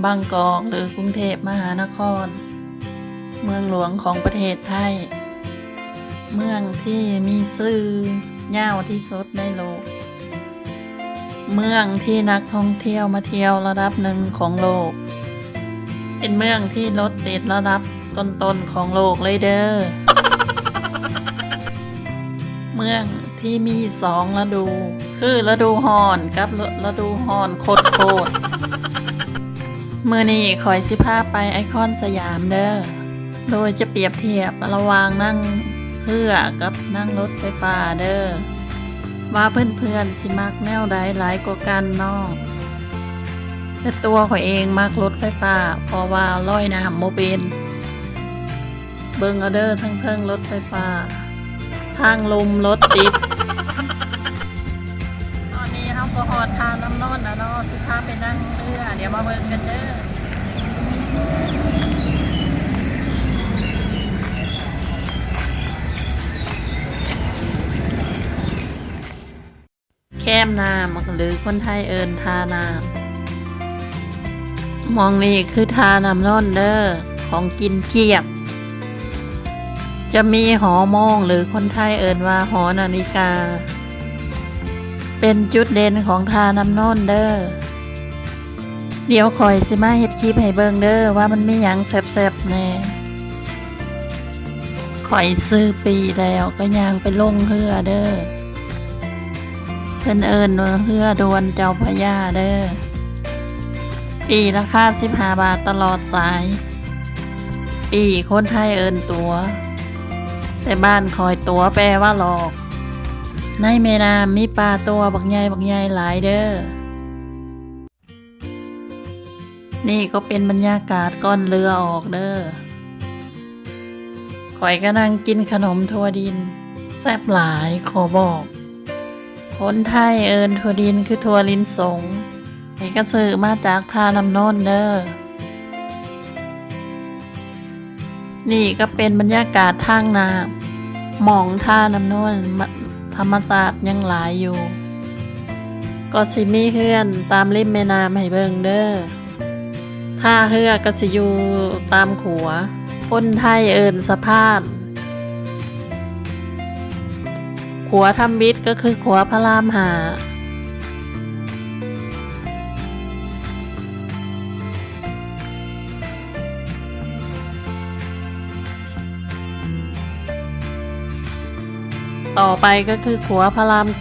บางกอกหรือกรุงเทพมหานครเมืองหลวงของประเทศไทยเมืองที่มีชื่อยาวที่สุดในโลกเมืองที่นักท่องเที่ยวมาเที่ยวระดับหนึ่งของโลกเป็นเมืองที่รถติดระดับต้นๆของโลกเลยเด้อเมืองที่มี2 ฤดูคือฤดูร้อนกับฤดูร้อนโคตรมื้อนี้ข้อยสิพาไปไอคอนสยามเด้อโดยจะเปรียบเทียบระหว่างนั่งเรือกับนั่งรถไฟฟ้าเด้อว่าเพื่อนๆสิมักแนวใดหลายกว่ากันเนาะแต่ตัวข้อยเองมักรถไฟฟ้าเพราะว่าลอยน้ำบ่เป็นเบิ่งเอาเด้อทั้งรถไฟฟ้าทางลมรถติดตอนนี้เราก็หอดทางน้ำนนนะเนาะสิพาไปนั่งเรือเดี๋ยวมาเบิ่งกันเด้อแคมน้ำหรือคนไทยเอิ้นท่าน้ำมองนี่คือท่าน้ำนนเด้อของกินเพียบจะมีหอโมงหรือคนไทยเอิ้นว่าหอนาฬิกาเป็นจุดเด่นของท่าน้ำนนเด้อเดี๋ยวคอยสิมาเฮ็ดคลิปให้เบิ่งเด้อว่ามันมีหยังแซ่บๆแน่คอยซื้อปีแล้วก็ย่างไปลงเรือเด้อเพิ่นเอิ้นว่าเรือด่วนเจ้าพระยาเด้อปีราคา15 บาทตลอดสายปีคนไทยเอิ้นตั๋วแต่บ้านคอยตั๋วแปลว่าหลอกในแม่น้ำมีปลาตัวบักใหญ่หลายเด้อนี่ก็เป็นบรรยากาศก้อนเรือออกเด้อข่อยก็นั่งกินขนมถั่วดินแซ่บหลายขอบอกคนไทยเอิ้นถั่วดินคือถั่วลินสงไอ้ก็ซื้อมาจากท่าน้ำนนเด้อนี่ก็เป็นบรรยากาศทางน้ำหม่องท่าน้ำนนธรรมศาสตร์ยังหลายอยู่ก็สิมีเฮือนตามริมแม่น้ำให้เบิ่งเด้อท่าเรือก็สิอยู่ตามขัวคนไทยเอิ้นสะพานขัวทำบิดก็คือขัวพระราม5ต่อไปก็คือขัวพระราม7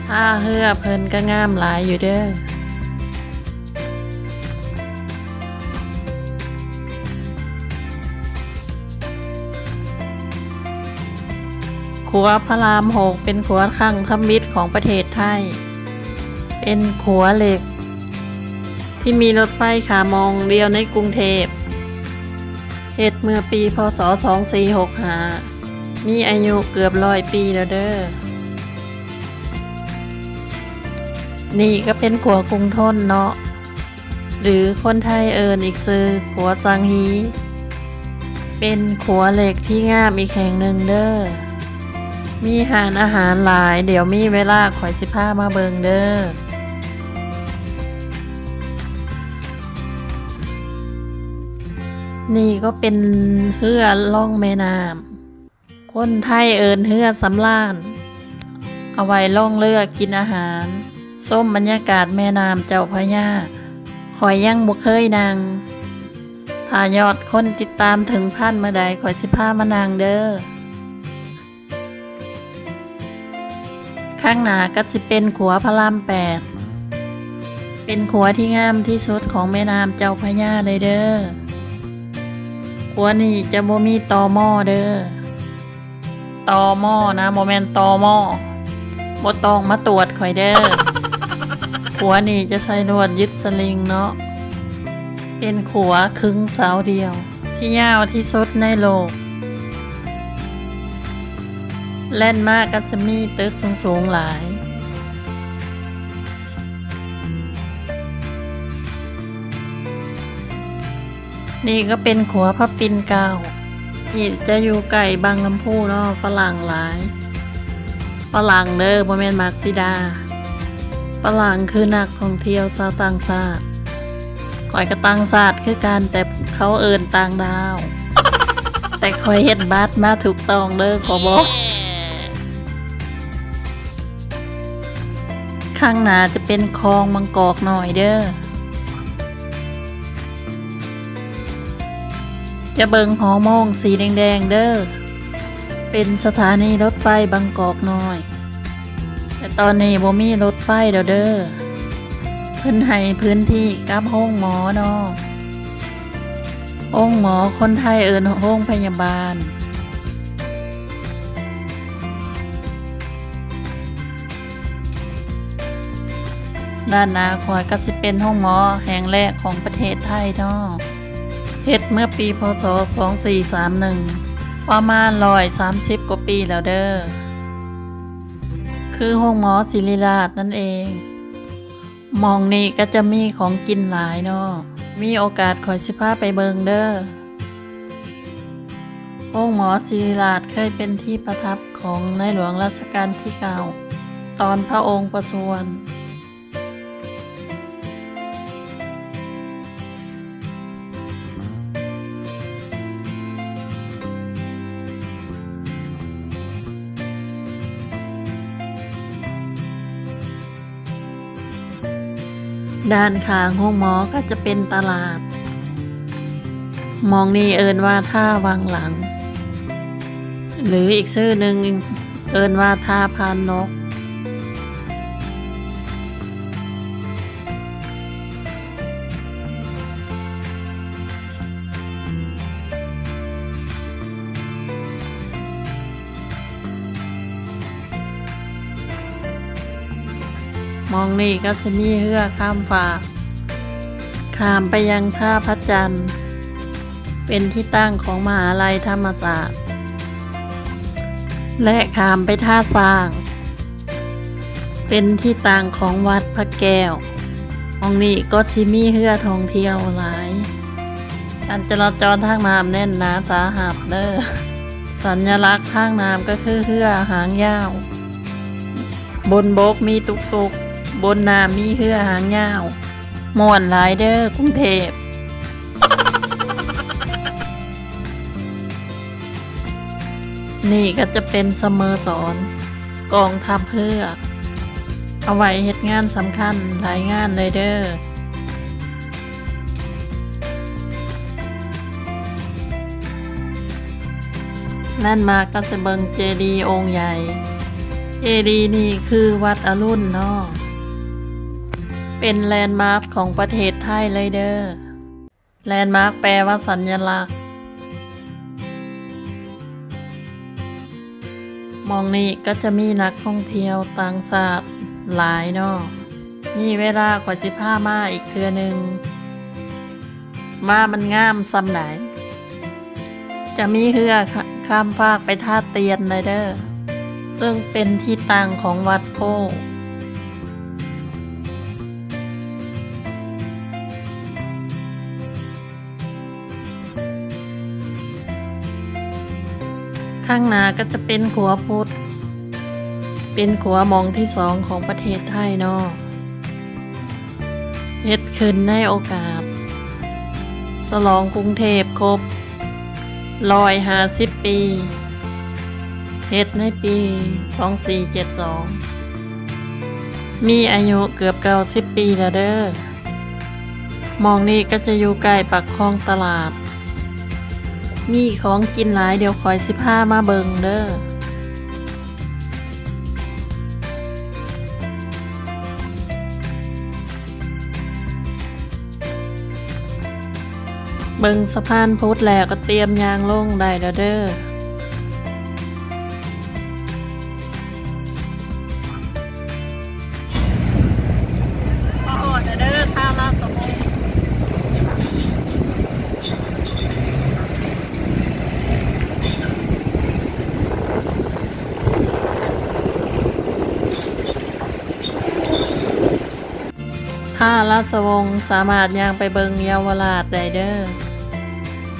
ท่าเรือเพิ่นก็งามหลายอยู่เด้อขัวพระราม6เป็นขัวคั่งทำมิตรของประเทศไทยเป็นขัวเหล็กที่มีรถไฟขามองเดียวในกรุงเทพเฮ็ดเมื่อปีพ.ศ. 2465มีอายุเกือบ100 ปีแล้วเด้อนี่ก็เป็นขัวกรุงทนเนาะหรือคนไทยเอิ้นอีกชื่อขัวสังฮีเป็นขัวเหล็กที่งามอีกแห่งหนึ่งเด้อมีอาหารหลายเดี๋ยวมีเวลาข่อยสิพามาเบิ่งเด้อนี่ก็เป็นเรือล่องแม่น้ำคนไทยเอิ้นเรือสำราญเอาไว้ล่องเรือกินอาหารส้มบรรยากาศแม่น้ำเจ้าพระยาข่อยยังบ่เคยนั่งถ้ายอดคนติดตามถึง1,000เมื่อใดข่อยสิพามานั่งเด้อข้างหน้าก็สิเป็นขัวพระราม8เป็นขัวที่งามที่สุดของแม่น้ำเจ้าพระยาเลยเด้อขัวนี้จะบ่มีตม.เด้อตม.นะบ่แม่นตม.บ่ต้องมาตรวจข่อยเด้อขัวนี้จะใส่ลวดยึดสลิงเนาะเป็นขัวครึ่งเสาเดียวที่ยาวที่สุดในโลกแล่นมากก็จะมีตึกสูงหลาย นี่ก็เป็นขัวพระปิ่นเกล้านี่จะอยู่ใกล้บางลำพูเนาะฝรั่งหลายฝรั่งเด้อบ่แม่นมักซิดาฝรั่งคือนักท่องเที่ยวชาวต่างชาติข่อยก็ต่างชาติคือกันแต่เขาเอิ้นต่างดาว แต่ข่อยเฮ็ดบัตรมาถูกต้องเด้อขอบอกข้างหน้าจะเป็นคลองบางกอกหน่อยเด้อจะเบิงหอมองสีแดงๆเด้อเป็นสถานีรถไฟบางกอกน้อย แต่ตอนนี้บ่มีรถไฟแล้วเด้อเพิ่นให้พื้นที่กับโรงหมอเนาะโรงหมอคนไทยเอิ้นโรงพยาบาลด้านหน้าขวาก็สิเป็นห้องหมอแห่งแรกของประเทศไทยเนาะเฮ็ดเมื่อปีพศ2431ประมาณ130กว่าปีแล้วเด้อคือห้องหมอศิริราชนั่นเองหมองนี้ก็จะมีของกินหลายเนาะมีโอกาสขอยสิพาไปเบิงเด้อห้องหมอศิริราชเคยเป็นที่ประทับของในหลวงรัชกาลที่9ตอนพระองค์ประสูติด้านข้างห้องหมอก็จะเป็นตลาดมองนี่เอิ้นว่าท่าวังหลังหรืออีกชื่อหนึ่งเอิ้นว่าท่าพานนกมองนี่ก็จะมีเรือข้ามฝากข้ามไปยังท่าพระจันทร์เป็นที่ตั้งของมหาลัยธรรมศาสตร์และข้ามไปท่าสร้างเป็นที่ตั้งของวัดพระแก้วมองนี่ก็จะมีเรือท่องเที่ยวหลายการจราจรทางน้ำแน่นหนาสาหัสเด้อสัญลักษณ์ทางน้ำก็คือเรือหางยาวบนบกมีตุกบนน้ำมีเรือหางยาวม่วนหลายเด้อกรุงเทพนี่ก็จะเป็นสโมสรกองทัพเรือเอาไว้เฮ็ดงานสำคัญหลายงานเลยเด้อนั่นมาก็จะเบิงเจดีย์องค์ใหญ่เจดีย์นี่คือวัดอรุณเนาะเป็นแลนด์มาร์คของประเทศไทยเลยเด้อแลนด์มาร์คแปลว่าสัญลักษณ์มองนี่ก็จะมีนักท่องเที่ยวต่างชาติหลายเนาะมีเวลากว่า15มาอีกเทื่อหนึ่งมามันงามซำไหนจะมีเรือข้ามฟากไปท่าเตียนเลยเด้อซึ่งเป็นที่ตั้งของวัดโพข้างหน้าก็จะเป็นขัวพุทธเป็นขัวหมองที่2ของประเทศไทยเนาะเฮ็ดขึ้นในโอกาสฉลองกรุงเทพครบ150 ปีเฮ็ดในปี2472มีอายุเกือบ90 ปีแล้วเด้อมองนี่ก็จะอยู่ใกล้ปากคลองตลาดมีของกินหลายเดี๋ยวคอยสิพามาเบิงเด้อเบิงสะพานพุทธแล้วก็เตรียมยางลงได้แล้วเด้อมาหอดเด้อท่าลาดสมุทรถ้าราชวงศ์สามารถย่างไปเบิงเยาวราชได้เด้อ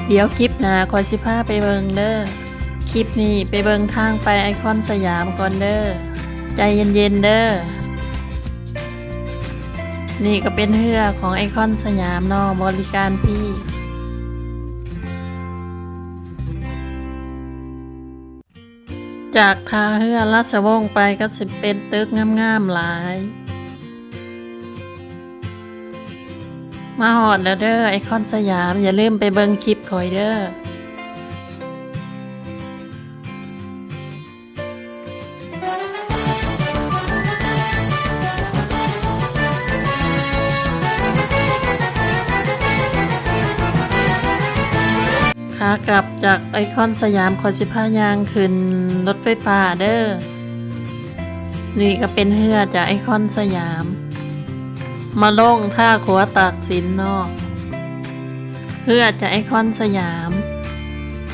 เดี๋ยวคลิปหน้าคอยสิพาไปเบิงเด้อคลิปนี้ไปเบิงทางไปไอคอนสยามก่อนเด้อใจเย็นๆเด้อนี่ก็เป็นเรือของไอคอนสยามเนาะบริการพี่จากท่าเรือราชวงศ์ไปก็สิเป็นตึกงามๆหลายมาหอดแล้วเด้อไอคอนสยามอย่าลืมไปเบิ่งคลิปคอยเด้อขากลับจากไอคอนสยามคอยสิพายางขึ้นรถไฟฟ้าเด้อนี่ก็เป็นเรือจากไอคอนสยามมาลงท่าขัวตากสินเนาะเพื่อจะไอคอนสยาม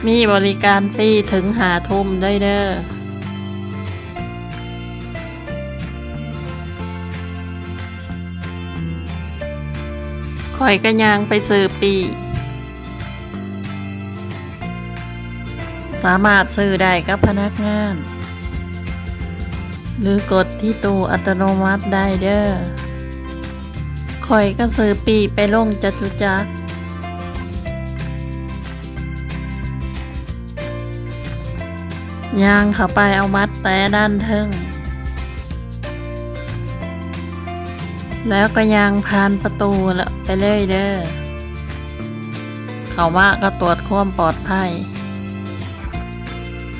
มีบริการฟรีถึง5 ทุ่มได้เด้อคอยก็ยางไปซื้อปีสามารถซื้อได้กับพนักงานหรือกดที่ตู้อัตโนมัติได้เด้อคอยก็ซื้อปีไปลงจตุจักรยางเข้าไปเอามัดแต่ด้านเทิงแล้วก็ยางผ่านประตูละไปเลยเด้อเขาว่าก็ตรวจความปลอดภัย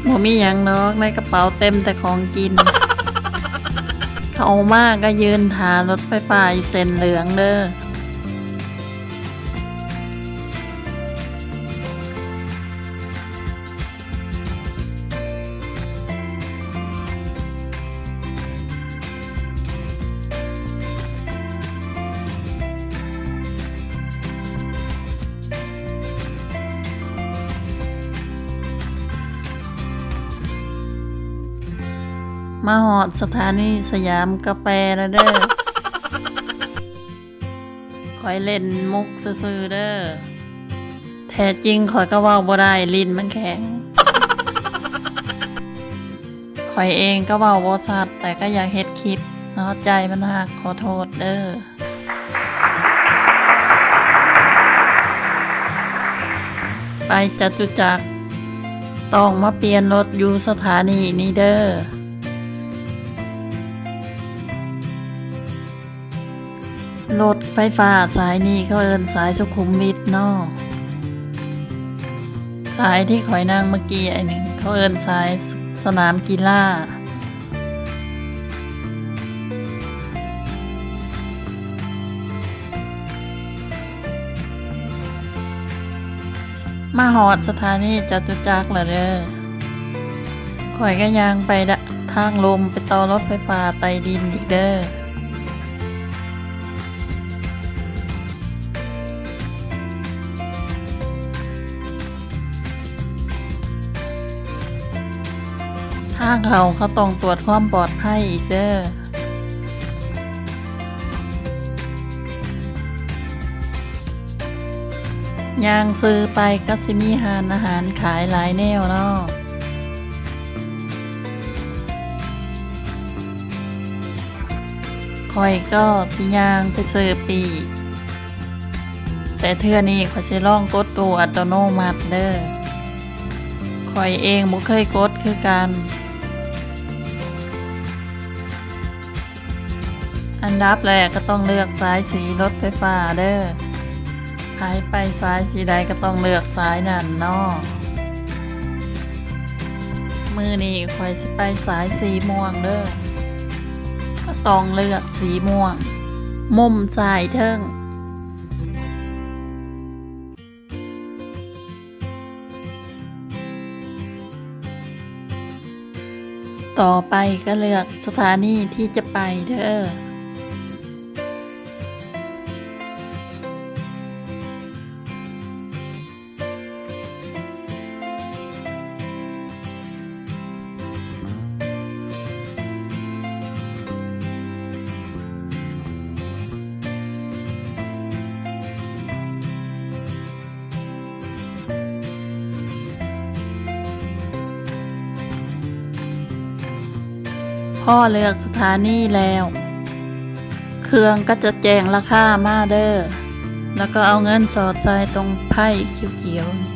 บ่มีหยังนอกในกระเป๋าเต็มแต่ของกินเขาเอามากก็ยืนถารถไฟฟ้าอีเส้นเหลืองเด้อมาหอดสถานีสยามกาแฟแล้วเด้อคอยเล่นมุกซื่อๆเด้อแท้จริงคอยก็เว้าบ่ได้ลิ้นมันแข็งคอยเองก็เว้าบ่ชัดแต่ก็อยากเฮ็ดคลิปเนาะใจมันหักขอโทษเด้อไปจตุจักรต้องมาเปลี่ยนรถอยู่สถานีนี้เด้อรถไฟฟ้าสายนี้เขาเอิ้นสายสุขุมวิทเนาะสายที่ข่อยนั่งเมื่อกี้ไอ้หนึ่งเขาเอิ้นสายสนามกีฬามาหอดสถานีจตุจักรแล้วเด้อข่อยก็ย่างไปทางลมไปต่อรถไฟฟ้าใต้ดินอีกเด้อทางเขาต้องตรวจความปลอดภัยอีกเด้อย่างซื้อไปก็สิมีร้านอาหารขายหลายแนวเนาะคอยก็สิย่างไปซื้อปีกแต่เทื่อนี้ข้อยสิลองกดตู้อัตโนมัติเด้อคอยเองบ่เคยกดคือกันอันดับแรกก็ต้องเลือกสายสีรถไฟฟ้าเด้อใครไปสายสีใดก็ต้องเลือกสายนั่นเนาะมื้อนี้ข้อยสิไปสายสีม่วงเด้อก็ต้องเลือกสีม่วงมุมซ้ายเทิงต่อไปก็เลือกสถานีที่จะไปเด้อ พ่อเลือกสถานีแล้ว เครื่องก็จะแจ้งราคามาเด้อแล้วก็เอาเงินสอดใส่ตรงไพ่เขียวๆนี่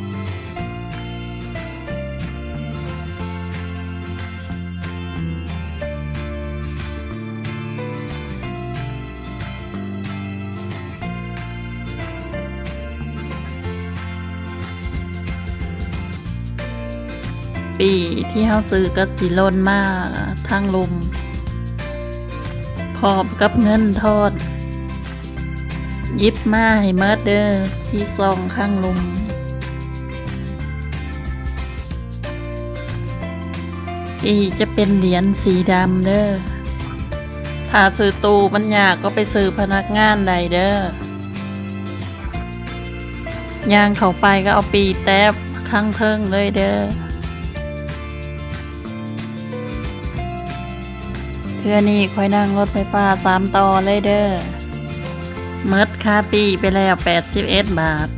ปีที่เฮาซื้อก็สิล่นมาทางลมพร้อมกับเงินทอดหยิบมาให้เมิดเด้อที่ซองข้างลมอีจะเป็นเหรียญสีดำเด้อถ้าซื้อตู้มันยากก็ไปซื้อพนักงานใดเด้อย่างเข้าไปก็เอาปีแต้บข้างเทิงเลยเด้อเทื่อนี้ค่อยนั่งรถไฟฟ้า3 ต่อเลยเด้อเมิดค่าปีไปแล้ว81 บาท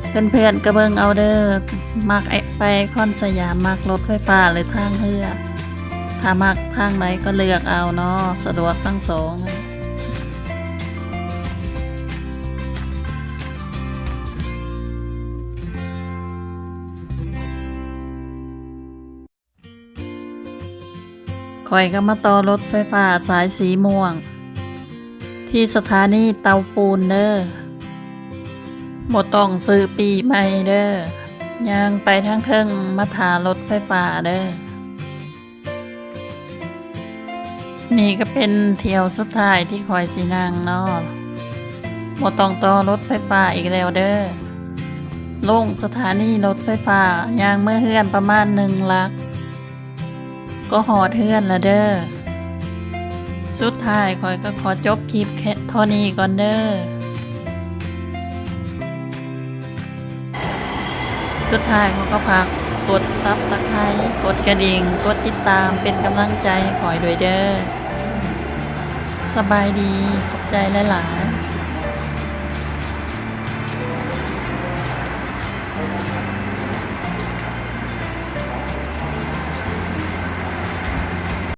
เพื่อนๆก็เบิ่งเอาเด้อมักไปคอนสยามมักรถไฟฟ้าหรือทางเรือถ้ามักทางไหนก็เลือกเอาเนาะสะดวกทั้งสองข่อยก็มาต่อรถไฟฟ้าสายสีม่วงที่สถานีเตาปูนเด้อบ่ต้องซื้อปีใหม่เด้อย่างไปทางเทิงมาถารถไฟฟ้าเด้อนี่ก็เป็นเที่ยวสุดท้ายที่ข่อยสินั่งเนาะบ่ต้องต่อรถไฟฟ้าอีกแล้วเด้อลงสถานีรถไฟฟ้าย่างเมื่อเฮือนประมาณ1 ลักก็หอดเฮือนละเด้อสุดท้ายข่อยก็ขอจบคลิปแค่เท่านี้ก่อนเด้อสุดท้ายเขาก็ฝากกดซับสไครบ์กดกระดิ่งกดติดตามเป็นกำลังใจให้ข่อยด้วยเด้อสบายดีขอบใจหลายๆ